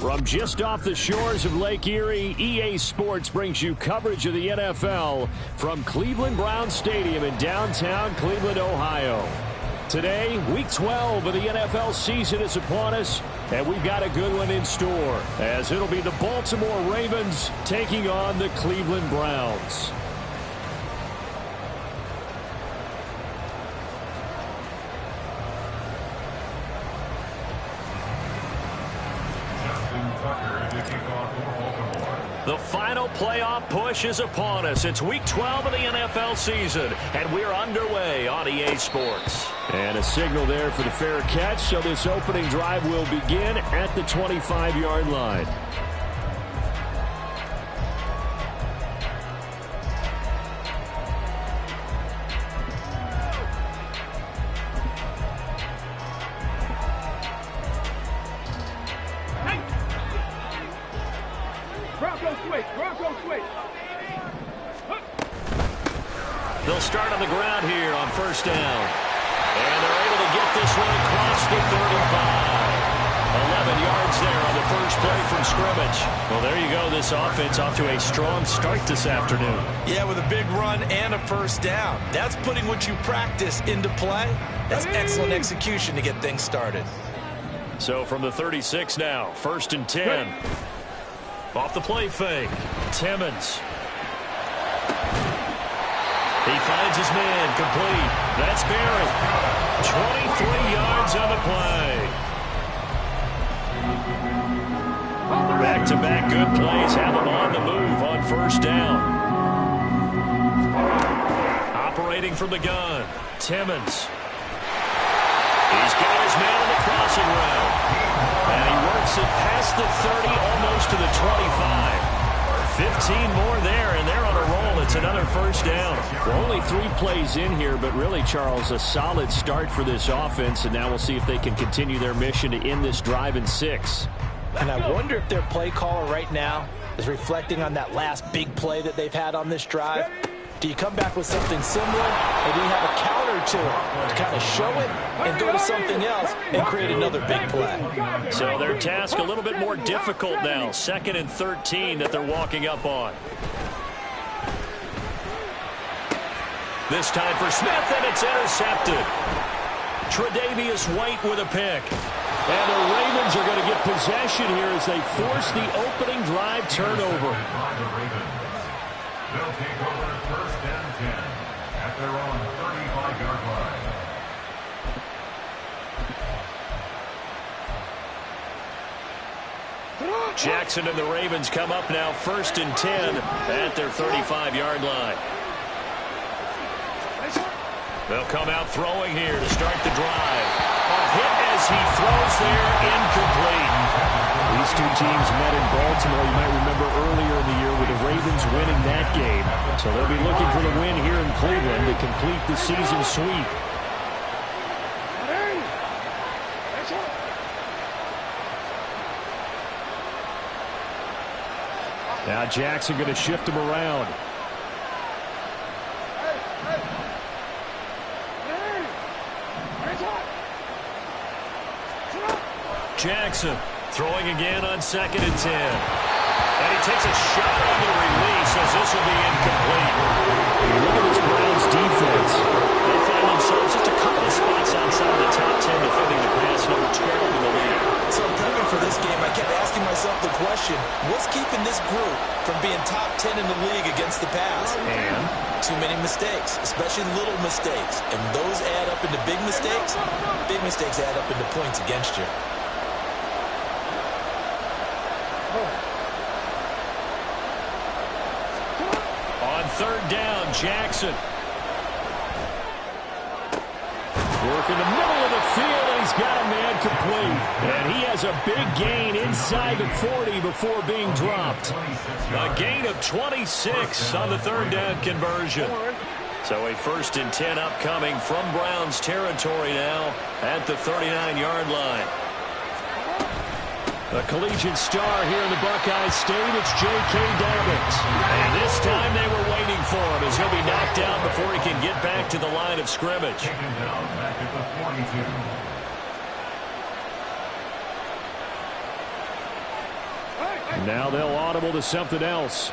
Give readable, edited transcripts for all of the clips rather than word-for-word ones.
From just off the shores of Lake Erie, EA Sports brings you coverage of the NFL from Cleveland Browns Stadium in downtown Cleveland, Ohio. Today, Week 12 of the NFL season is upon us, and we've got a good one in store, as it'll be the Baltimore Ravens taking on the Cleveland Browns. The final playoff push is upon us. It's Week 12 of the NFL season, and we're underway on EA Sports. And a signal there for the fair catch, so this opening drive will begin at the 25-yard line. They'll start on the ground here on first down. And they're able to get this one across the 35. 11 yards there on the first play from scrimmage. Well, there you go. This offense off to a strong start this afternoon. Yeah, with a big run and a first down. That's putting what you practice into play. That's excellent execution to get things started. So from the 36 now, first and 10. Off the play fake. Timmons. He finds his man, complete. That's Barry. 23 yards on the play. Back-to-back good plays have him on the move on first down. Operating from the gun, Timmons. He's got his man on the crossing route. And he works it past the 30, almost to the 25. 15 more there, and they're on a roll. It's another first down. Well, only 3 plays in here, but really, Charles, a solid start for this offense, and now we'll see if they can continue their mission to end this drive in 6. And I wonder if their play caller right now is reflecting on that last big play that they've had on this drive. Do you come back with something similar, or do you have a counter to it to kind of show it and go to something else and create another big play? So their task a little bit more difficult now. 2nd and 13 that they're walking up on. This time for Smith, and it's intercepted. Tre'Davious White with a pick. And the Ravens are going to get possession here as they force the opening drive turnover. They'll take over first and 10 at their own 35-yard line. Jackson and the Ravens come up now first and 10 at their 35-yard line. They'll come out throwing here to start the drive. A hit as he throws there, incomplete. These two teams met in Baltimore, you might remember earlier in the year, with the Ravens winning that game. So they'll be looking for the win here in Cleveland to complete the season sweep. Now Jackson going to shift him around. Jackson throwing again on 2nd and 10. And he takes a shot on the release as this will be incomplete. Look at this Browns defense. They find themselves just a couple of spots outside the top 10 defending the pass, number 12 in the league. So coming for this game, I kept asking myself the question, what's keeping this group from being top 10 in the league against the pass? And too many mistakes, especially little mistakes. And those add up into big mistakes. Big mistakes add up into points against you. On 3rd down, Jackson. Working the middle of the field, and he's got a man complete. And he has a big gain inside the 40 before being dropped. A gain of 26 on the 3rd down conversion. So a 1st and 10 upcoming from Browns territory now at the 39-yard line. A collegiate star here in the Buckeye State, it's J.K. Dobbins. And this time they were waiting for him as he'll be knocked down before he can get back to the line of scrimmage. Taken down back at the 42. Now they'll audible to something else.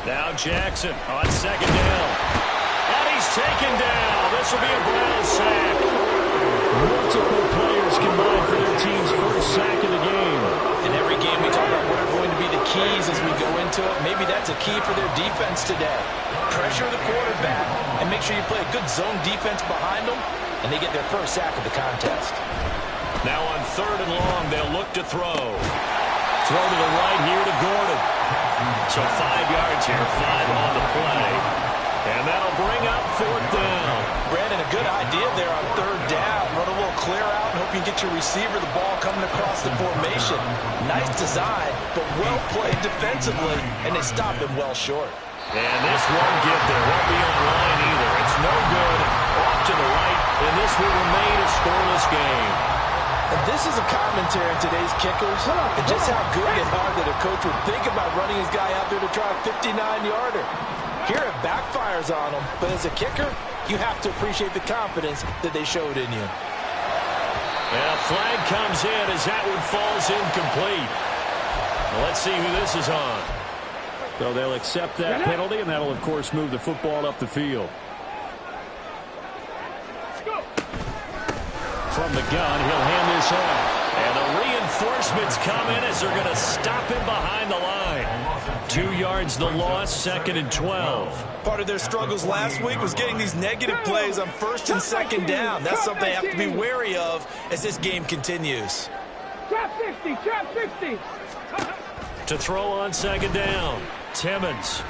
Now Jackson on second down. And he's taken down. This will be a Brown sack. Multiple players combined for their team's first sack of the game. In every game we talk about what are going to be the keys as we go into it. Maybe that's a key for their defense today. Pressure the quarterback and make sure you play a good zone defense behind them, and they get their first sack of the contest. Now on 3rd and long, they'll look to throw. Throw to the right here to Gordon. So 5 yards here, 5 on the play. And that'll bring up 4th down. Brandon, a good idea there on 3rd down. Run a little clear out and hope you get your receiver the ball coming across the formation. Nice design, but well played defensively, and they stopped him well short. And this won't get there. Won't be on line either. It's no good. Off to the right, and this will remain a scoreless game. And this is a commentary on today's kickers and just how good and hard that a coach would think about running his guy out there to try a 59-yarder. Here it backfires on him, but as a kicker, you have to appreciate the confidence that they showed in you. And a flag comes in as that one falls incomplete. Well, let's see who this is on. So they'll accept that penalty, and that'll, of course, move the football up the field. From the gun, he'll hand this off. And the reinforcements come in as they're going to stop him behind the line. 2 yards the loss, 2nd and 12. Part of their struggles last week was getting these negative plays on 1st and 2nd down. That's something they have to be wary of as this game continues. Trap 60, trap 60. To throw on 2nd down, Timmons.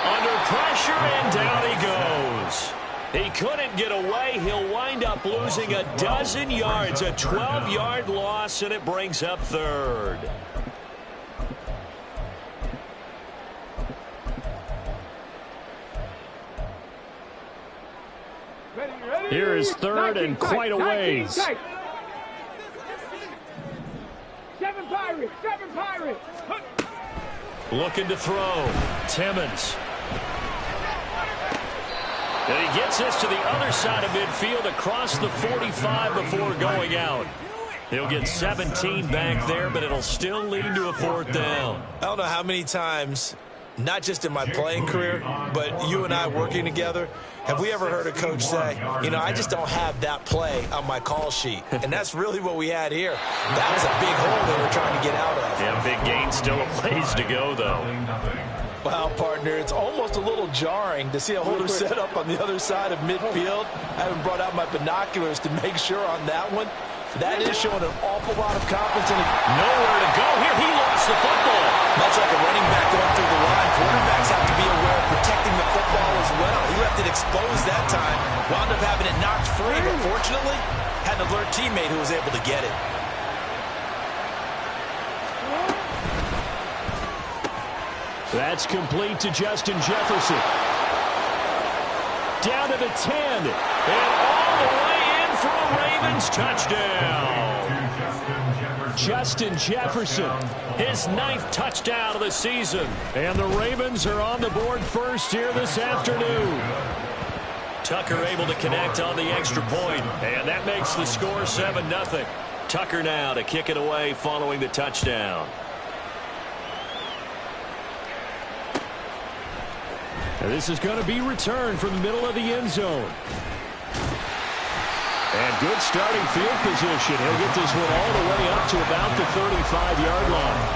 Under pressure, and down he goes. He couldn't get away. He'll wind up losing a dozen yards, a 12-yard loss, and it brings up 3rd. Here is 3rd and quite a ways. 7 Pirates, 7 Pirates. Looking to throw. Timmons. And he gets this to the other side of midfield across the 45 before going out. He'll get 17 back there, but it'll still lead to a 4th down. I don't know how many times, not just in my playing career, but you and I working together, have we ever heard a coach say, you know, I just don't have that play on my call sheet. And that's really what we had here. That was a big hole they were trying to get out of. Yeah, big gain, still a ways to go, though. Wow, partner, it's almost a little jarring to see a holder set up on the other side of midfield. I haven't brought out my binoculars to make sure on that one. That is showing an awful lot of confidence in it. Nowhere to go here. He lost the football. Much like a running back going through the line, quarterbacks have to be aware of protecting the football as well. He left it exposed that time, wound up having it knocked free, but fortunately, had an alert teammate who was able to get it. That's complete to Justin Jefferson. Down to the 10. And all the way in for a Ravens touchdown. Justin Jefferson, his 9th touchdown of the season. And the Ravens are on the board first here this afternoon. Tucker able to connect on the extra point. And that makes the score 7-0. Tucker now to kick it away following the touchdown. And this is going to be returned from the middle of the end zone. And good starting field position. He'll get this one all the way up to about the 35-yard line.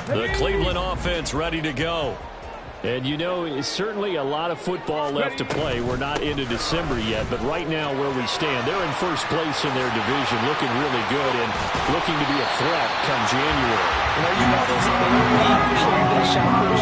The Cleveland offense ready to go. And, you know, it's certainly a lot of football left to play. We're not into December yet, but right now where we stand, they're in first place in their division, looking really good and looking to be a threat come January. You know those holiday shoppers,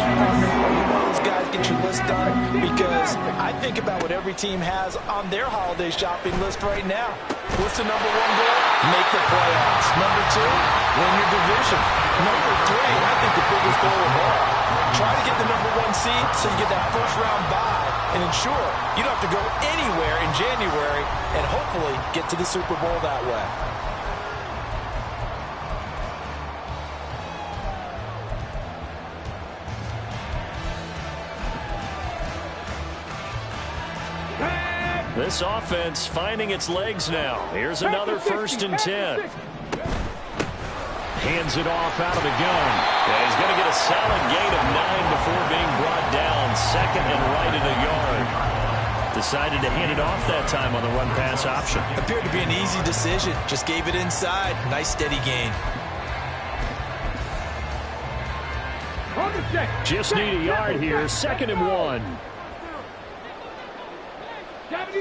those guys get your list done, because I think about what every team has on their holiday shopping list right now. What's the number 1 goal? Make the playoffs. Number 2, win your division. Number 3, I think the biggest goal of all, try to get the number 1 seed so you get that first round bye and ensure you don't have to go anywhere in January and hopefully get to the Super Bowl that way. This offense finding its legs now. Here's another 1st and 10. Hands it off out of the gun. Yeah, he's going to get a solid gain of 9 before being brought down. 2nd and right at a yard. Decided to hand it off that time on the run-pass option. Appeared to be an easy decision. Just gave it inside. Nice steady gain. Just need a yard here. 2nd and 1.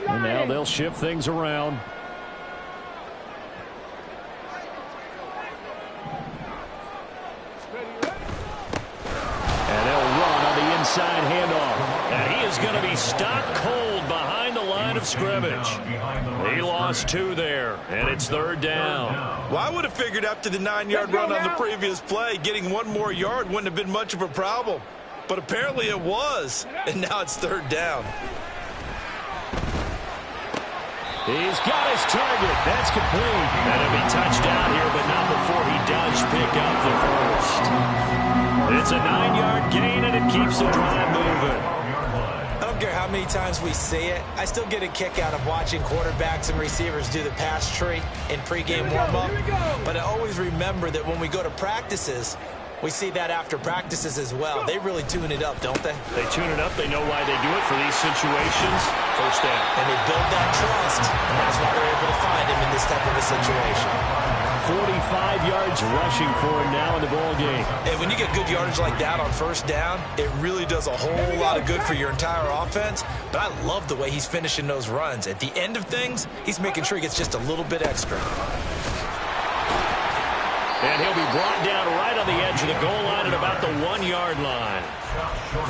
And now they'll shift things around. And they'll run on the inside handoff. And he is going to be stopped cold behind the line of scrimmage. He lost 2 there, and it's 3rd down. Well, I would have figured after the 9-yard run on the previous play, getting 1 more yard wouldn't have been much of a problem. But apparently it was, and now it's 3rd down. He's got his target. That's complete. And it'll be touchdown here, but not before he does pick up the first. It's a 9-yard gain, and it keeps the drive moving. I don't care how many times we see it. I still get a kick out of watching quarterbacks and receivers do the pass tree in pregame warm-up. But I always remember that when we go to practices, we see that after practices as well. They really tune it up, don't they? They tune it up. They know why they do it for these situations. 1st down. And they build that trust, and that's why they're able to find him in this type of a situation. 45 yards rushing for him now in the ball game. And when you get good yardage like that on 1st down, it really does a whole lot of good for your entire offense. But I love the way he's finishing those runs. At the end of things, he's making sure he gets just a little bit extra. And he'll be brought down right on the edge of the goal line at about the 1-yard line.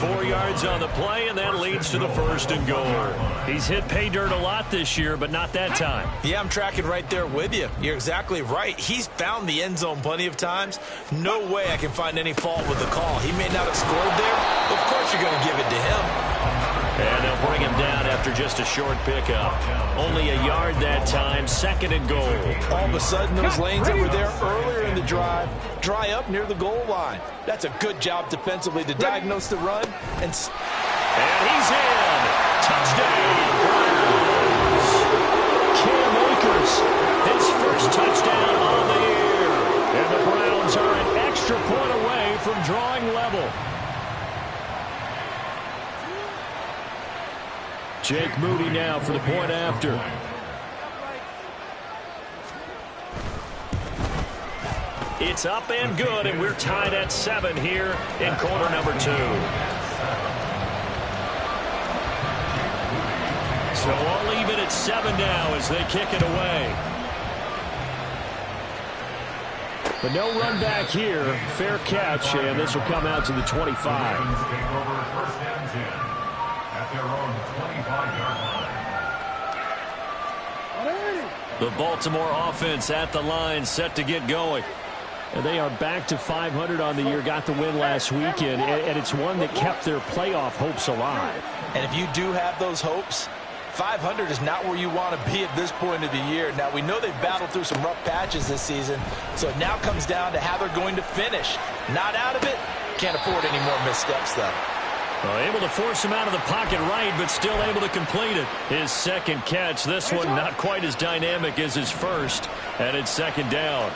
4 yards on the play, and that leads to the 1st and goal. He's hit pay dirt a lot this year, but not that time. Yeah, I'm tracking right there with you. You're exactly right. He's found the end zone plenty of times. No way I can find any fault with the call. He may not have scored there. Of course you're going to give it to him. And they'll bring him down after just a short pickup. Only a yard that time, 2nd and goal. All of a sudden, those lanes that were there earlier in the drive dry up near the goal line. That's a good job defensively to diagnose the run. And he's in. Touchdown, Browns. Cam Akers, his first touchdown on the year. And the Browns are an extra point away from drawing level. Jake Moody now for the point after. It's up and good, and we're tied at 7 here in quarter number 2. So all even at 7 now as they kick it away. But no run back here. Fair catch, and this will come out to the 25. Their own 25-yard line. The Baltimore offense at the line, set to get going. And they are back to 500 on the year, got the win last weekend, and it's one that kept their playoff hopes alive. And if you do have those hopes, 500 is not where you want to be at this point of the year. Now, we know they've battled through some rough patches this season, so it now comes down to how they're going to finish. Not out of it, can't afford any more missteps, though. Well, able to force him out of the pocket right, but still able to complete it. His 2nd catch, this one not quite as dynamic as his first, and it's 2nd down.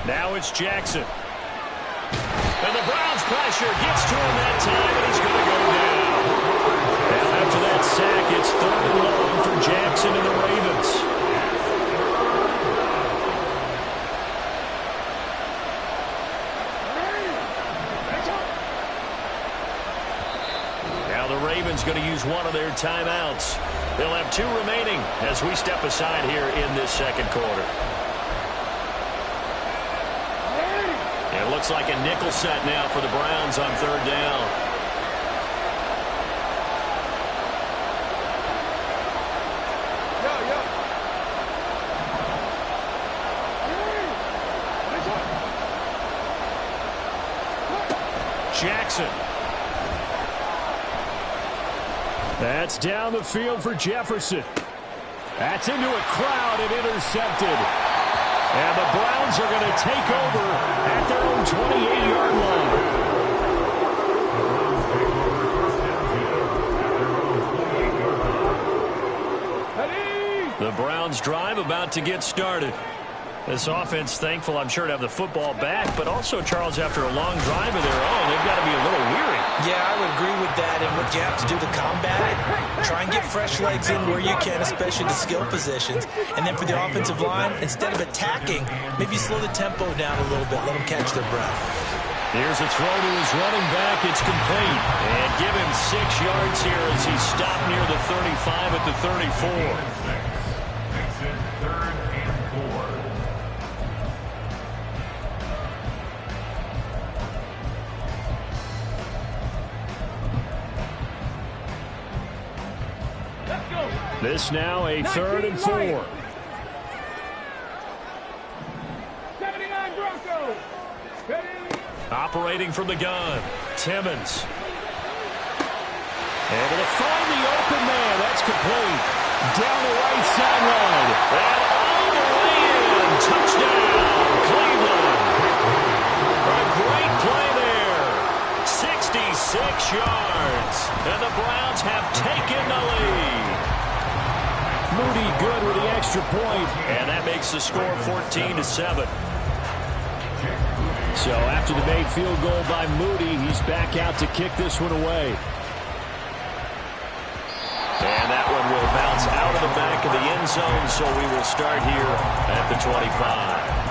Now it's Jackson. And the Browns pressure gets to him that time, and he's going to go down. Now after that sack, it's 3rd and long for Jackson and the Ravens. Now the Ravens going to use one of their timeouts. They'll have 2 remaining as we step aside here in this 2nd quarter. It looks like a nickel set now for the Browns on 3rd down. Yo. Jackson. That's down the field for Jefferson. That's into a crowd and intercepted. And the Browns are going to take over at their own 28-yard line. The Browns drive about to get started. This offense, thankful, I'm sure, to have the football back, but also, Charles, after a long drive of their own, they've got to be a little weary. Yeah, I would agree with that, and what you have to do to combat it, try and get fresh legs in where you can, especially the skill positions. And then for the offensive line, instead of attacking, maybe slow the tempo down a little bit, let them catch their breath. Here's a throw to his running back. It's complete. And give him 6 yards here as he stopped near the 35 at the 34. This now a 3rd and 4. 79 Broncos. Operating from the gun. Timmons. Able to find the open man. That's complete. Down the right sideline. And all the way in. Touchdown, Cleveland. A great play there. 66 yards. And the Browns have taken the lead. Moody good with the extra point, and that makes the score 14-7. So after the made field goal by Moody, he's back out to kick this one away. And that one will bounce out of the back of the end zone, so we will start here at the 25.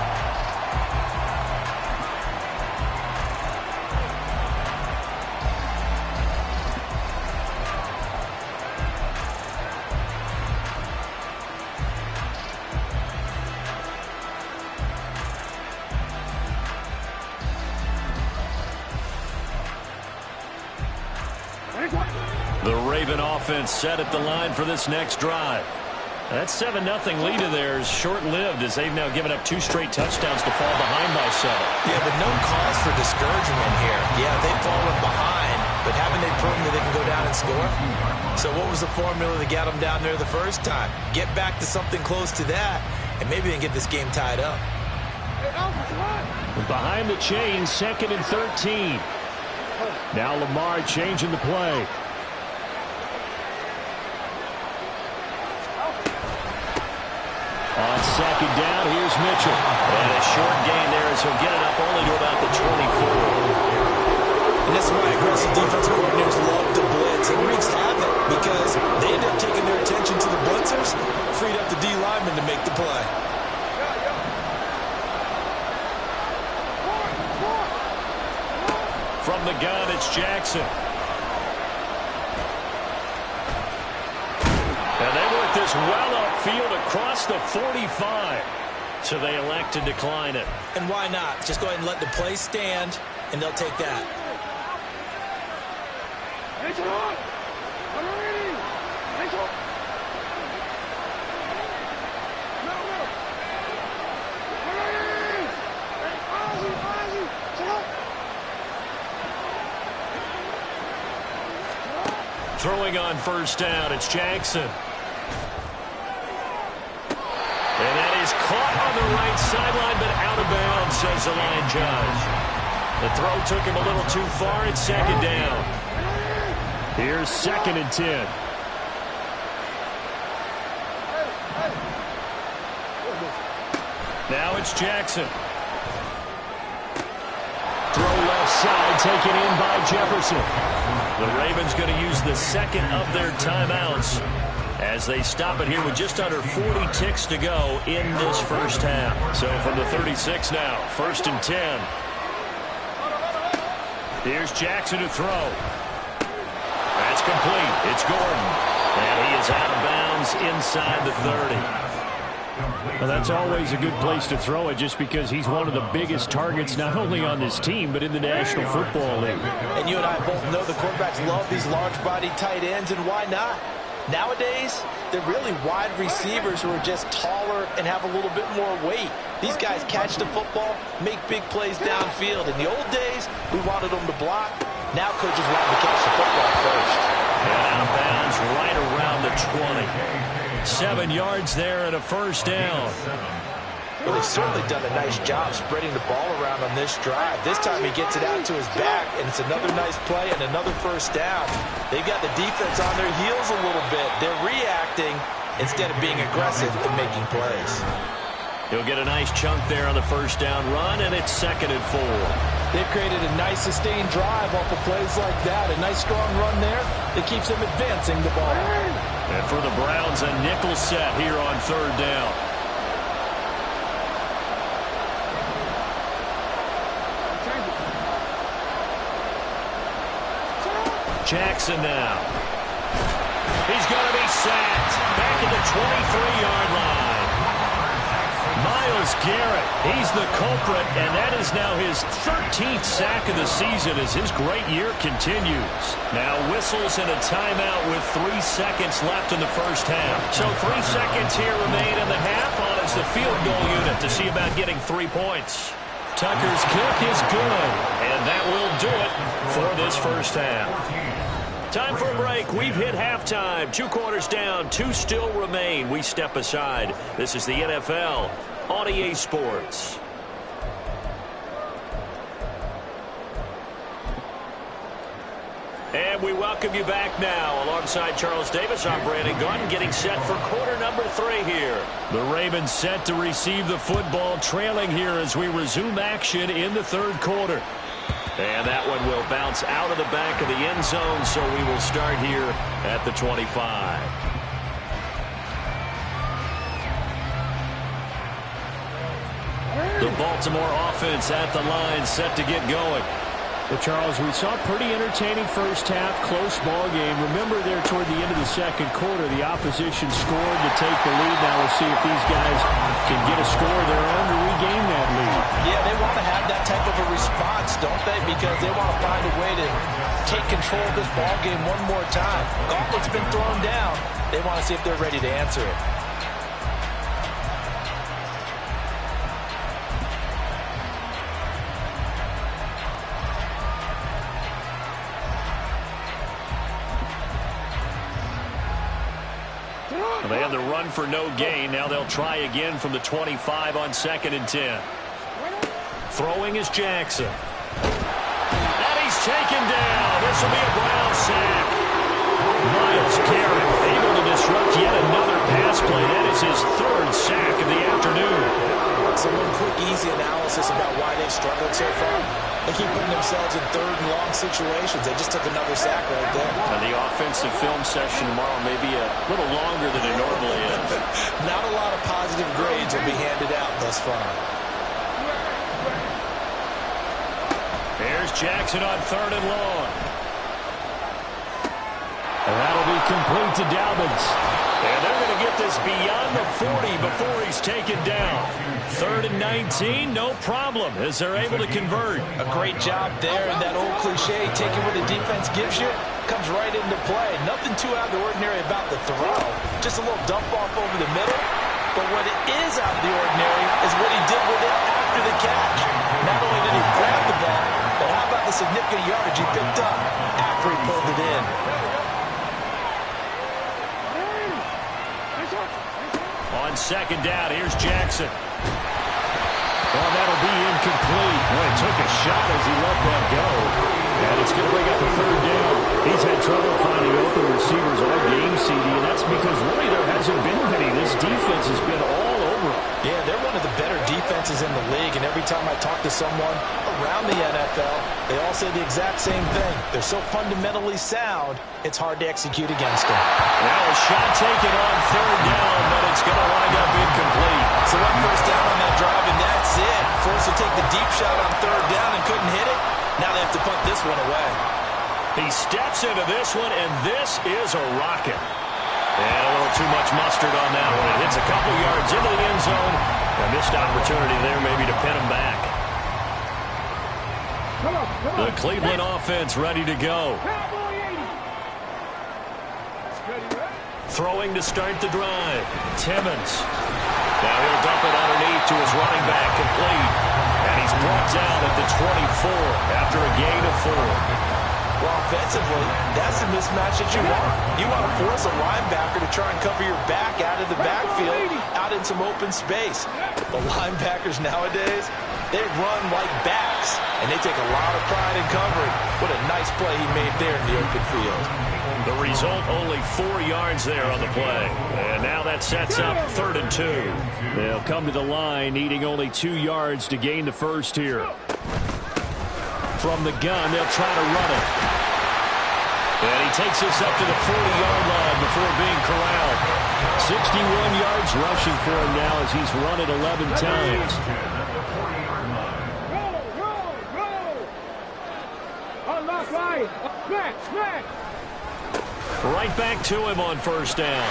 The Raven offense set at the line for this next drive. That 7-0 lead of theirs short-lived as they've now given up 2 straight touchdowns to fall behind by 7. Yeah, but no cause for discouragement here. Yeah, they've fallen behind, but haven't they proven that they can go down and score? So what was the formula that got them down there the first time? Get back to something close to that, and maybe they can get this game tied up. Behind the chains, 2nd and 13. Now Lamar changing the play. On 2nd down, here's Mitchell. And a short gain there as he'll get it up only to about the 24. And this is why aggressive defensive coordinators love to blitz. And wreaks havoc because they end up taking their attention to the blitzers, freed up the D lineman to make the play. From the gun, it's Jackson. And they work this well upfield across the 45. So they elect to decline it. And why not? Just go ahead and let the play stand, and they'll take that. Throwing on 1st down, it's Jackson. And that is caught on the right sideline, but out of bounds, says the line judge. The throw took him a little too far. It's 2nd down. Here's 2nd and 10. Now it's Jackson. Throw left side, taken in by Jefferson. The Ravens going to use the 2nd of their timeouts as they stop it here with just under 40 ticks to go in this first half. So from the 36 now, 1st and 10. Here's Jackson to throw. That's complete. It's Gordon. And he is out of bounds inside the 30. Well, that's always a good place to throw it just because he's one of the biggest targets not only on this team but in the National Football League. And you and I both know the quarterbacks love these large-bodied tight ends, and why not? Nowadays, they're really wide receivers who are just taller and have a little bit more weight. These guys catch the football, make big plays downfield. In the old days, we wanted them to block. Now coaches want them to catch the football first. And out of bounds right around the 20. 7 yards there and a first down. Well, they've certainly done a nice job spreading the ball around on this drive. This time he gets it out to his back, and it's another nice play and another first down. They've got the defense on their heels a little bit. They're reacting instead of being aggressive and making plays. He'll get a nice chunk there on the first down run, and it's 2nd and 4. They've created a nice sustained drive off of plays like that. A nice strong run there that keeps them advancing the ball. And for the Browns, a nickel set here on 3rd down. Jackson now. He's going to be sacked. Back at the 23-yard line. Myles Garrett, he's the culprit, and that is now his 13th sack of the season as his great year continues. Now whistles and a timeout with 3 seconds left in the first half. So 3 seconds here remain in the half on as the field goal unit to see about getting 3 points. Tucker's kick is good, and that will do it for this first half. Time for a break. We've hit halftime. 2 quarters down, 2 still remain. We step aside. This is the NFL on EA Sports. And we welcome you back now. Alongside Charles Davis, I'm Brandon Gunn, getting set for quarter number 3 here. The Ravens set to receive the football, trailing here as we resume action in the 3rd quarter. And that one will bounce out of the back of the end zone, so we will start here at the 25. The Baltimore offense at the line, set to get going. Well, Charles, we saw a pretty entertaining first half, close ball game. Remember there toward the end of the 2nd quarter, the opposition scored to take the lead. Now we'll see if these guys can get a score of their own to regain that lead. Yeah, they want to have that type of a response, don't they? Because they want to find a way to take control of this ball game one more time. Gauntlet's been thrown down. They want to see if they're ready to answer it. They had the run for no gain. Now they'll try again from the 25 on 2nd and 10. Throwing is Jackson. And he's taken down. This will be a Brown sack. Myles Garrett able to disrupt yet another pass play. That is his 3rd sack of the afternoon. So one quick, easy analysis about why they struggled so far. They keep putting themselves in 3rd and long situations. They just took another sack right there. And the offensive film session tomorrow may be a little longer than it normally is. Not a lot of positive grades will be handed out thus far. There's Jackson on 3rd and long. And that'll be complete to Dobbins. And they're going to get this beyond the 40 before he's taken down. 3rd and 19, no problem, as they're able to convert. A great job there, and that old cliche, taking what the defense gives you, comes right into play. Nothing too out of the ordinary about the throw. Just a little dump off over the middle. But what it is out of the ordinary is what he did with it after the catch. Not only did he grab the ball, but how about the significant yardage he picked up after he pulled it in. On 2nd down, here's Jackson. Oh, that'll be incomplete. Boy, he took a shot as he let that go. And it's going to bring up a 3rd down. He's had trouble finding open receivers all game, CD, and that's because really there hasn't been many. This defense has been all over him. Yeah, they're one of the better defenses in the league, and every time I talk to someone around the NFL, they all say the exact same thing. They're so fundamentally sound, it's hard to execute against them. Now a shot taken on 3rd down, but it's going to wind up incomplete. So 1 first down on that drive, and that's it. Forced to take the deep shot on 3rd down and couldn't hit it. Now they have to punt this one away. He steps into this one, and this is a rocket. And a little too much mustard on that one. It hits a couple yards into the end zone. A missed opportunity there maybe to pin him back. The Cleveland offense ready to go. Throwing to start the drive. Timmons. Now he'll dump it underneath to his running back, complete. And he's brought down at the 24 after a gain of 4. Well, offensively, that's the mismatch that you want. You want to force a linebacker to try and cover your back out of the backfield, out in some open space. The linebackers nowadays, they run like backs, and they take a lot of pride in covering. What a nice play he made there in the open field. The result, only 4 yards there on the play. And now that sets up 3rd and 2. They'll come to the line, needing only 2 yards to gain the first here. From the gun, they'll try to run it. And he takes us up to the 40-yard line before being corralled. 61 yards rushing for him now as he's run it 11 times. Unlock line. Smack. Right back to him on 1st down.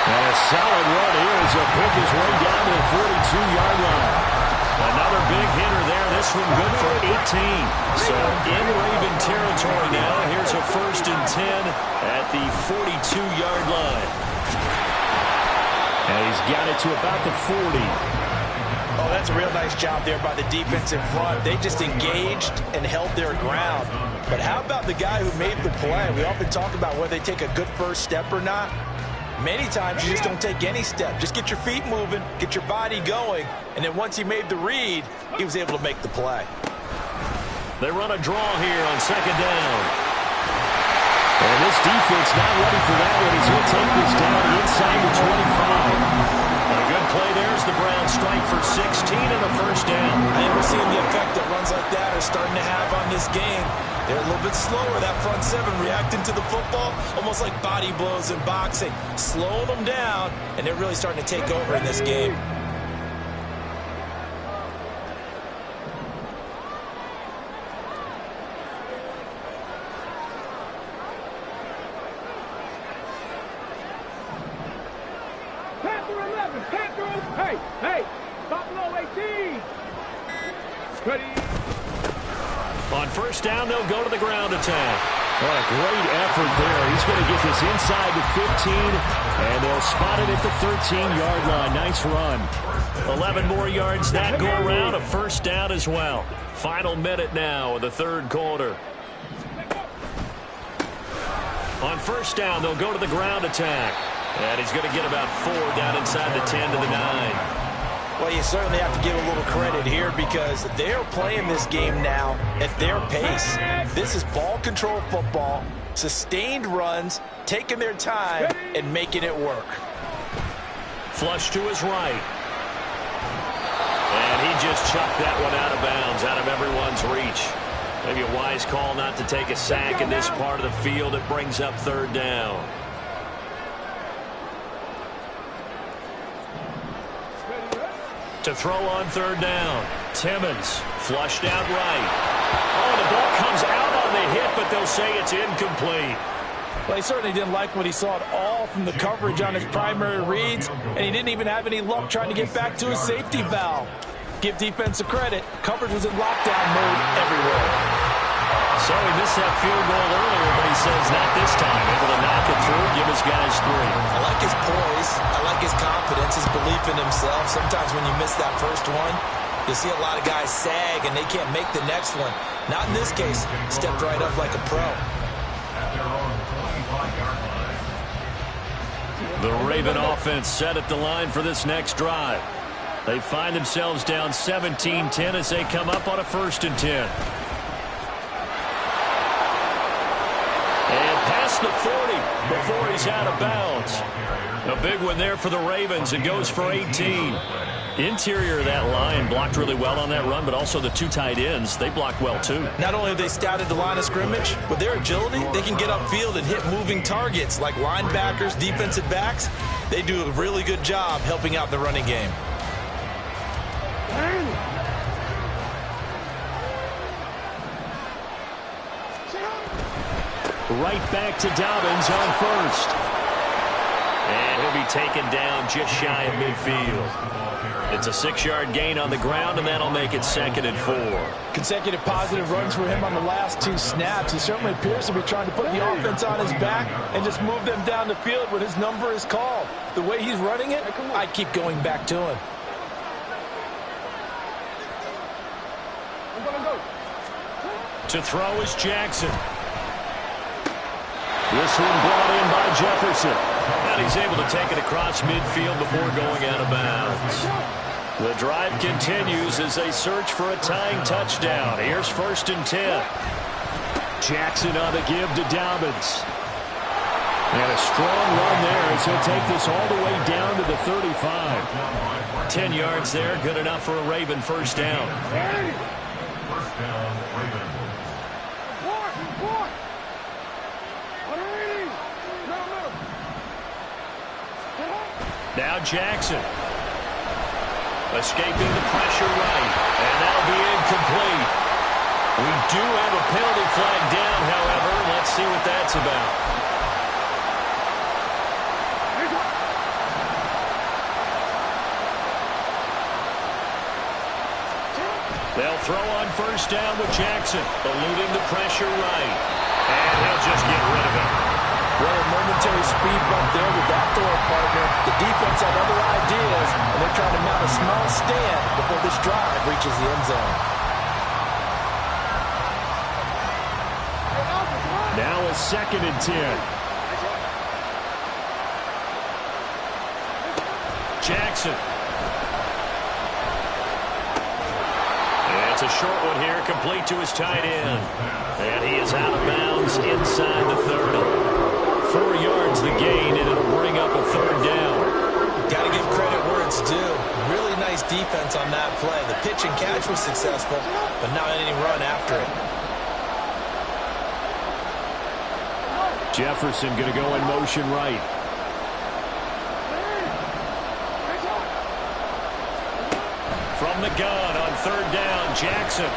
And a solid run here as he'll pick his way down to the 42-yard line. Another big hitter there. This one good for 18. So in Raven territory now. Here's a 1st and 10 at the 42-yard line. And he's got it to about the 40. Oh, that's a real nice job there by the defensive front. They just engaged and held their ground. But how about the guy who made the play? We often talk about whether they take a good first step or not. Many times you just don't take any step. Just get your feet moving, get your body going, and then once he made the read, he was able to make the play. They run a draw here on 2nd down. And this defense not ready for that one as he'll take this down inside the 25. A good play there as the Browns strike for 16 and a 1st down. I think we're seeing the effect that runs like that are starting to have on this game. They're a little bit slower, that front 7, reacting to the football, almost like body blows in boxing. Slowing them down, and they're really starting to take over in this game. Hey, stop below 18. Ready. On 1st down, they'll go to the ground attack. What a great effort there. He's going to get this inside the 15, and they'll spot it at the 13-yard line. Nice run. 11 more yards that go around, a 1st down as well. Final minute now of the 3rd quarter. On 1st down, they'll go to the ground attack. And he's going to get about 4 down inside the 10 to the 9. Well, you certainly have to give a little credit here because they're playing this game now at their pace. This is ball control football, sustained runs, taking their time and making it work. Flush to his right. And he just chucked that one out of bounds, out of everyone's reach. Maybe a wise call not to take a sack in this part of the field. It brings up 3rd down. To throw on 3rd down. Timmons flushed out right. Oh, the ball comes out on the hit, but they'll say it's incomplete. Well, he certainly didn't like what he saw at all from the coverage on his primary reads, and he didn't even have any luck trying to get back to his safety valve. Give defense a credit. Coverage was in lockdown mode everywhere. So he missed that field goal earlier, but he says not this time. Able to knock it through, give his guys 3. I like his poise. I like his confidence, his belief in himself. Sometimes when you miss that first one, you'll see a lot of guys sag and they can't make the next one. Not in this case. Stepped right up like a pro. The Raven offense set at the line for this next drive. They find themselves down 17-10 as they come up on a 1st and 10. And past the 40 before he's out of bounds. A big one there for the Ravens. It goes for 18. Interior of that line blocked really well on that run, but also the 2 tight ends, they blocked well too. Not only have they scouted the line of scrimmage, with their agility, they can get upfield and hit moving targets like linebackers, defensive backs. They do a really good job helping out the running game. Right back to Dobbins on 1st. And he'll be taken down just shy of midfield. It's a 6-yard gain on the ground, and that'll make it 2nd and 4. Consecutive positive runs for him on the last 2 snaps. He certainly appears to be trying to put the offense on his back and just move them down the field when his number is called. The way he's running it, I'd keep going back to him. To throw is Jackson. This one brought in by Jefferson. And he's able to take it across midfield before going out of bounds. The drive continues as they search for a tying touchdown. Here's 1st and 10. Jackson on the give to Dobbins. And a strong run there as he'll take this all the way down to the 35. 10 yards there, good enough for a Raven first down. First down, Ravens. Now Jackson. Escaping the pressure right. And that'll be incomplete. We do have a penalty flag down, however. Let's see what that's about. They'll throw on first down with Jackson. Eluding the pressure right. And he'll just get rid of it. What a momentary speed bump there with that throw partner. The defense had other ideas, and they're trying to mount a small stand before this drive reaches the end zone. Now a 2nd and 10. Jackson. And it's a short one here, complete to his tight end. And he is out of bounds inside the 30. 4 yards the gain, and it'll bring up a 3rd down. Got to give credit where it's due. Really nice defense on that play. The pitch and catch was successful, but not any run after it. Jefferson going to go in motion right. From the gun on 3rd down, Jackson.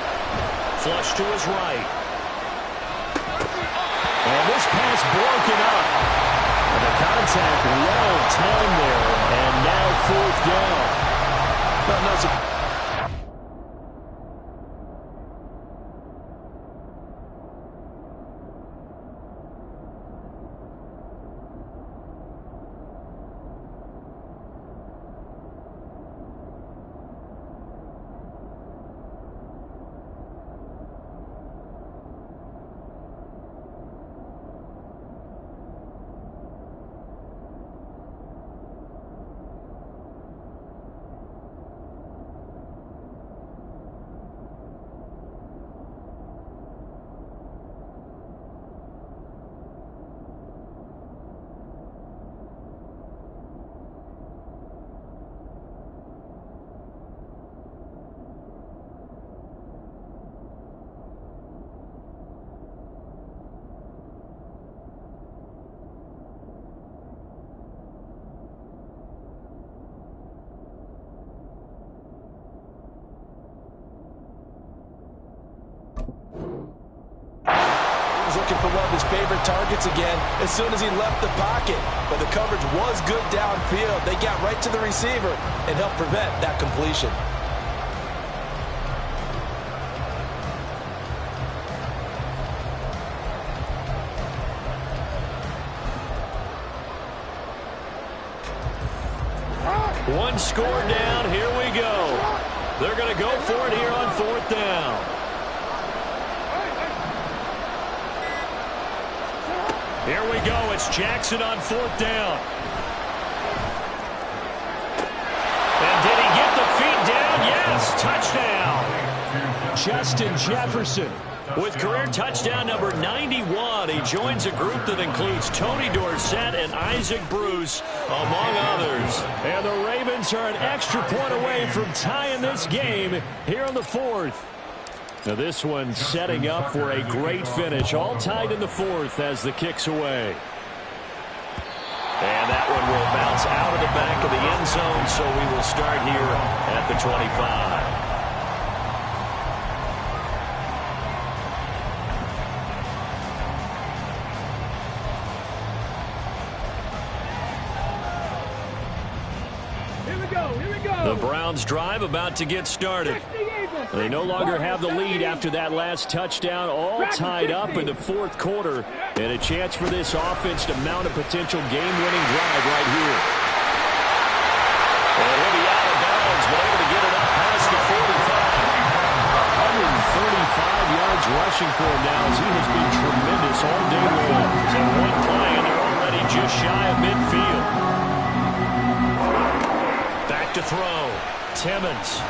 Flush to his right. And this pass broken up. And the contact well timed there. And now 4th down. No, looking for one of his favorite targets again as soon as he left the pocket. But the coverage was good downfield. They got right to the receiver and helped prevent that completion. One score down. Here we go. They're going to go for it here on 4th down. Here we go. It's Jackson on 4th down. And did he get the feet down? Yes, touchdown. Justin Jefferson with career touchdown number 91. He joins a group that includes Tony Dorsett and Isaac Bruce, among others. And the Ravens are an extra point away from tying this game here in the 4th. Now this one setting up for a great finish. All tied in the 4th as the kick's away. And that one will bounce out of the back of the end zone, so we will start here at the 25. The Browns' drive about to get started. They no longer have the lead after that last touchdown, all tied up in the fourth quarter, and a chance for this offense to mount a potential game-winning drive right here. And he'll be out of bounds, but able to get it up past the 45. 135 yards rushing for him now as he has been tremendous all day long. So one play, and they're already just shy of midfield. Back to throw. Timmons.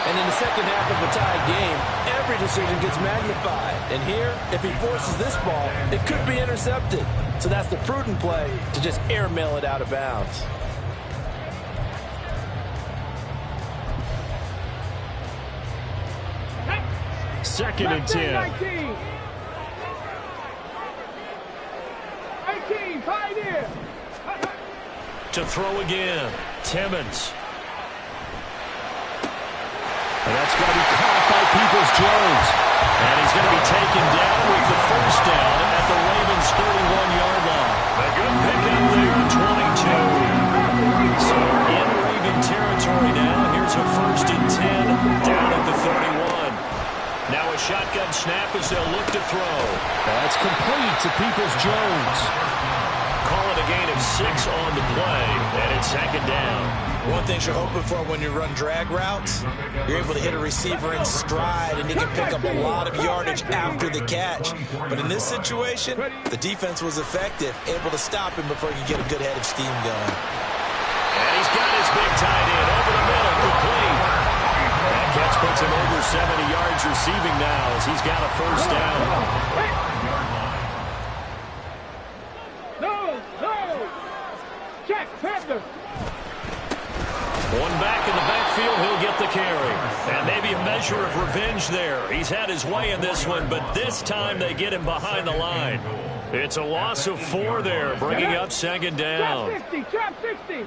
And in the second half of a tied game, every decision gets magnified. And here, if he forces this ball, it could be intercepted. So that's the prudent play to just airmail it out of bounds. Second and 10. 19. 18, pioneer. To throw again. Timmons. And that's going to be caught by Peoples-Jones. And he's going to be taken down with the first down at the Ravens' 31-yard line. A good pickup there, 22. So in Raven territory now. Here's a 1st and 10 down at the 31. Now a shotgun snap as they'll look to throw. That's complete to Peoples-Jones. Call it a gain of 6 on the play, and it's 2nd down. One thing you're hoping for when you run drag routes, you're able to hit a receiver in stride, and he can pick up a lot of yardage after the catch. But in this situation, the defense was effective, able to stop him before he could get a good head of steam going. And he's got his big tight end over the middle, complete. That catch puts him over 70 yards receiving now as he's got a 1st down. No. Check, Panther. One back in the backfield, he'll get the carry. And maybe a measure of revenge there. He's had his way in this one, but this time they get him behind the line. It's a loss of 4 there, bringing up 2nd down. Trap 60.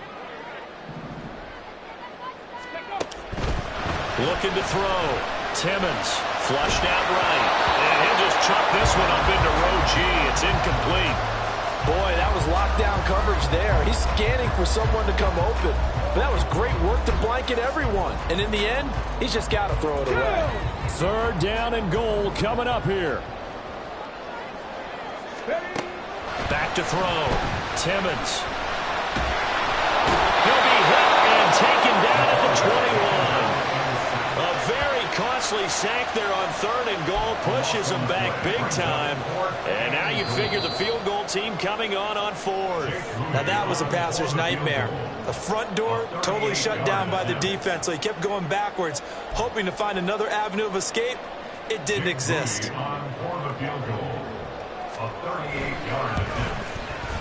Looking to throw. Timmons flushed out right. And he'll just chuck this one up into row G. It's incomplete. Boy, that was lockdown coverage there. He's scanning for someone to come open. But that was great work to blanket everyone. And in the end, he's just got to throw it away. 3rd down and goal coming up here. Back to throw. Timmons. He'll be hit and taken down at the 21. A very costly sack there on 3rd and goal. Pushes him back big time. And now you figure the field goal team coming on 4th. Now that was a passer's nightmare. The front door totally shut down by the defense, so he kept going backwards, hoping to find another avenue of escape. It didn't exist.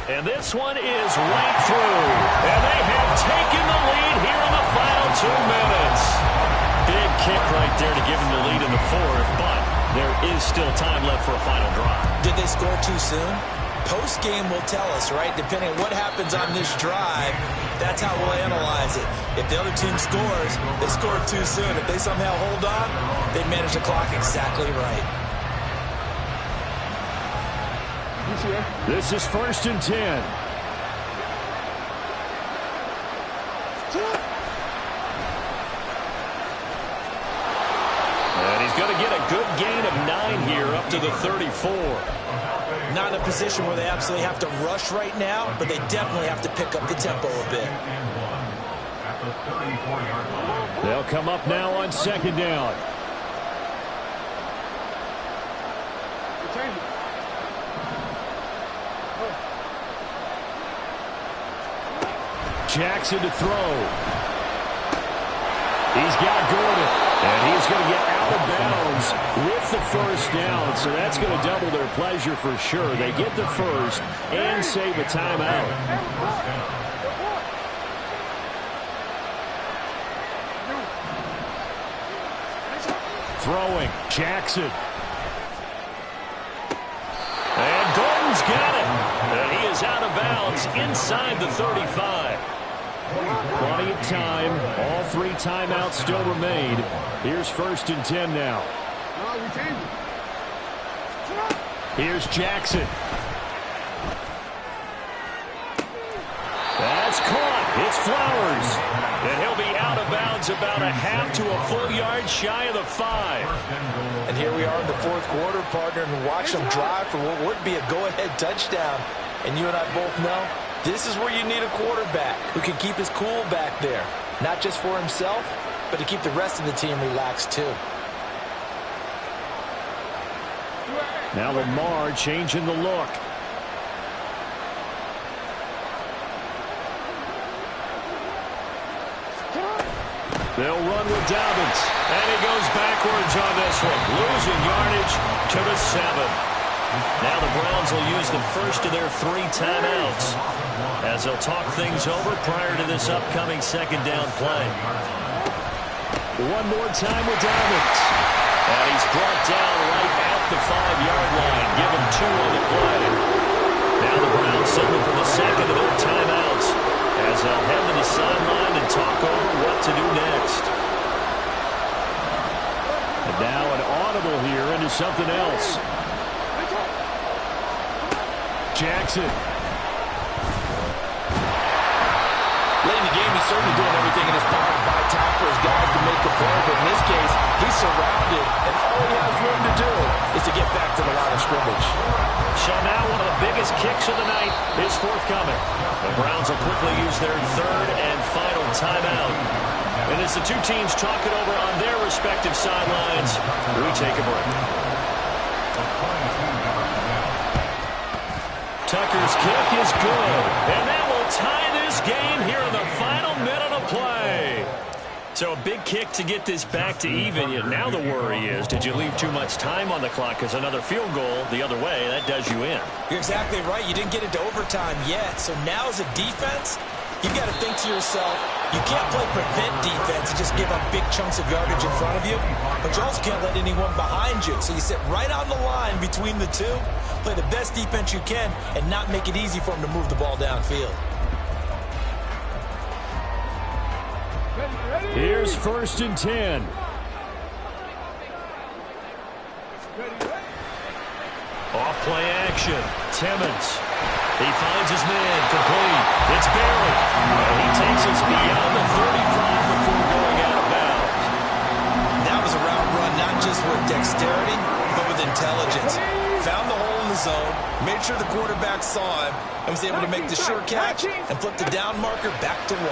And this one is right through. And they have taken the lead here in the final 2 minutes. Big kick right there to give him the lead in the 4th, but there is still time left for a final drive. Did they score too soon? Post-game will tell us, right? Depending on what happens on this drive, that's how we'll analyze it. If the other team scores, they scored too soon. If they somehow hold on, they manage the clock exactly right. This is 1st and 10. And he's going to get a good gain of 9 here up to the 34. Not in a position where they absolutely have to rush right now, but they definitely have to pick up the tempo a bit. They'll come up now on 2nd down. Jackson to throw. He's got Gordon. And he's going to get out of bounds with the 1st down. So that's going to double their pleasure for sure. They get the 1st and save a timeout. Throwing. Jackson. And Gordon's got it. And he is out of bounds inside the 35. Plenty of time. All 3 timeouts still remain. Here's 1st and 10 now. Here's Jackson. That's caught. It's Flowers. And he'll be out of bounds about a half to a full yard shy of the 5. And here we are in the fourth quarter, partner, and watch them drive for what would be a go-ahead touchdown. And you and I both know this is where you need a quarterback who can keep his cool back there. Not just for himself, but to keep the rest of the team relaxed too. Now Lamar changing the look. They'll run with Dobbins. And he goes backwards on this one. Losing yardage to the 7. Now the Browns will use the first of their 3 timeouts as they'll talk things over prior to this upcoming second down play. One more time with Dobbins. And he's brought down right at the 5-yard line. Give him 2 on the play. Now the Browns signal for the second of their timeouts as they'll head to the sideline and talk over what to do next. And now an audible here into something else. Jackson. Late in the game, he's certainly doing everything in his power to buy time for his guys to make a play, but in this case, he's surrounded, and all he has room to do is to get back to the line of scrimmage. So now one of the biggest kicks of the night is forthcoming. The Browns will quickly use their 3rd and final timeout. And as the two teams talk it over on their respective sidelines, we take a break. Tucker's kick is good, and that will tie this game here in the final minute of play. So a big kick to get this back to even. Yet now the worry is, did you leave too much time on the clock? Because another field goal the other way, that does you in. You're exactly right. You didn't get into overtime yet. So now as a defense, you've got to think to yourself, you can't play prevent defense and just give up big chunks of yardage in front of you, but you also can't let anyone behind you. So you sit right on the line between the two, play the best defense you can, and not make it easy for them to move the ball downfield. Here's 1st and 10. Off play action. Timmons. He finds his man. Complete. It's Barrett. And he takes us beyond the 35 before going out of bounds. That was a route run not just with dexterity, but with intelligence. Found the hole in the zone, made sure the quarterback saw him, and was able to make the sure catch and flip the down marker back to 1.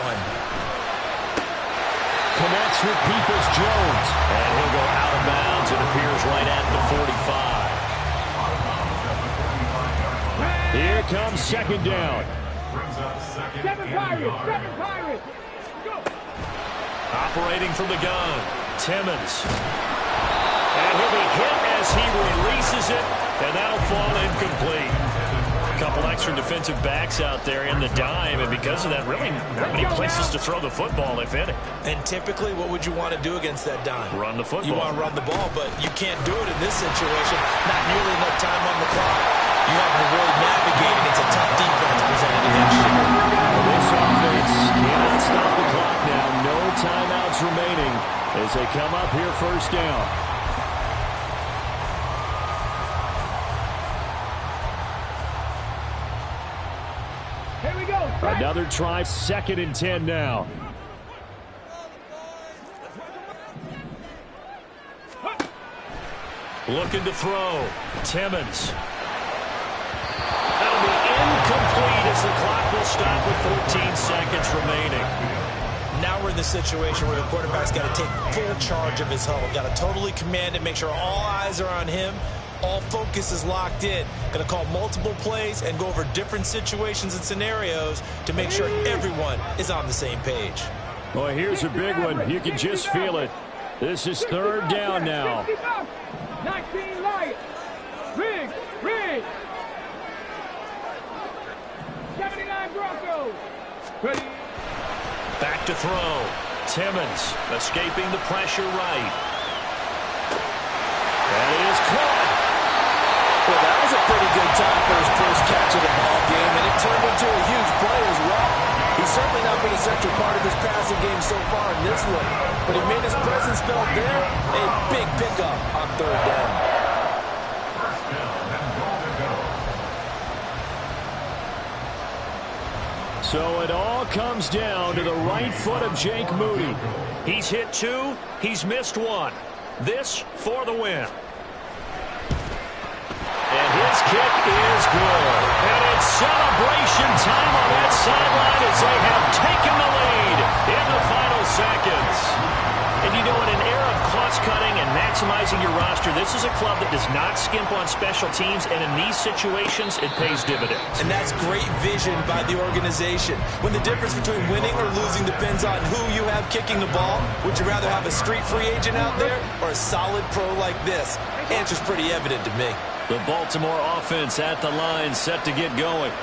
Connects with Peoples-Jones. And he'll go out of bounds. It appears right at the 45. Here comes second down. 7 Pirates. Go. Operating from the gun. Timmons. And he'll be hit as he releases it. And that'll fall incomplete. A couple extra defensive backs out there in the dime, and because of that, really not many places to throw the football, if any. And typically, what would you want to do against that dime? Run the football. You want to run the ball, but you can't do it in this situation. Not nearly enough time on the clock. You have to really navigate against a tough defense presented against you. This offense cannot stop the clock now. No timeouts remaining as they come up here 1st down. Here we go. Another try, 2nd and 10 now. Looking to throw. Timmons. That'll be incomplete as the clock will stop with 14 seconds remaining. Now we're in the situation where the quarterback's got to take full charge of his huddle. Got to totally command it, make sure all eyes are on him. All focus is locked in. Going to call multiple plays and go over different situations and scenarios to make sure everyone is on the same page. Well, here's a big one. You can just feel it. This is 3rd down now. 19 Lions. Riggs. 79 Broncos. Ready. Back to throw. Timmons escaping the pressure right. That is caught. Well, that was a pretty good time for his first catch of the ball game, and it turned into a huge play as well. He's certainly not been a central part of his passing game so far in this one, but he made his presence felt there. A big pickup on 3rd down. So it all comes down to the right foot of Jake Moody. He's hit 2. He's missed 1. This for the win. And his kick is good. And it's celebration time on that sideline as they have taken the lead in the final seconds. And you know, in an era of cost-cutting and maximizing your roster, this is a club that does not skimp on special teams, and in these situations, it pays dividends. And that's great vision by the organization. When the difference between winning or losing depends on who you have kicking the ball, would you rather have a street free agent out there or a solid pro like this? Answer's pretty evident to me. The Baltimore offense at the line, set to get going.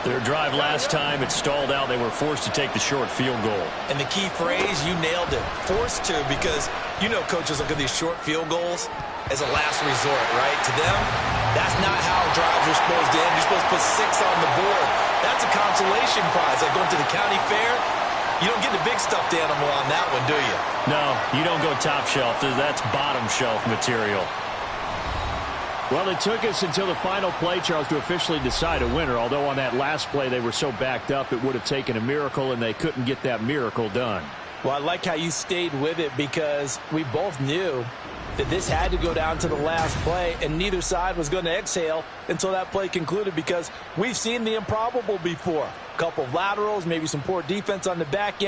Their drive last time, it stalled out. They were forced to take the short field goal. And the key phrase, you nailed it, forced to, because you know coaches look at these short field goals as a last resort, right? To them, that's not how drives are supposed to end. You're supposed to put 6 on the board. That's a consolation prize, like going to the county fair. You don't get the big stuffed animal on that one, do you? No, you don't go top shelf. That's bottom shelf material. Well, it took us until the final play, Charles, to officially decide a winner. Although on that last play they were so backed up, it would have taken a miracle, and they couldn't get that miracle done. Well, I like how you stayed with it, because we both knew that this had to go down to the last play, and neither side was going to exhale until that play concluded, because we've seen the improbable before. A couple of laterals, maybe some poor defense on the back end.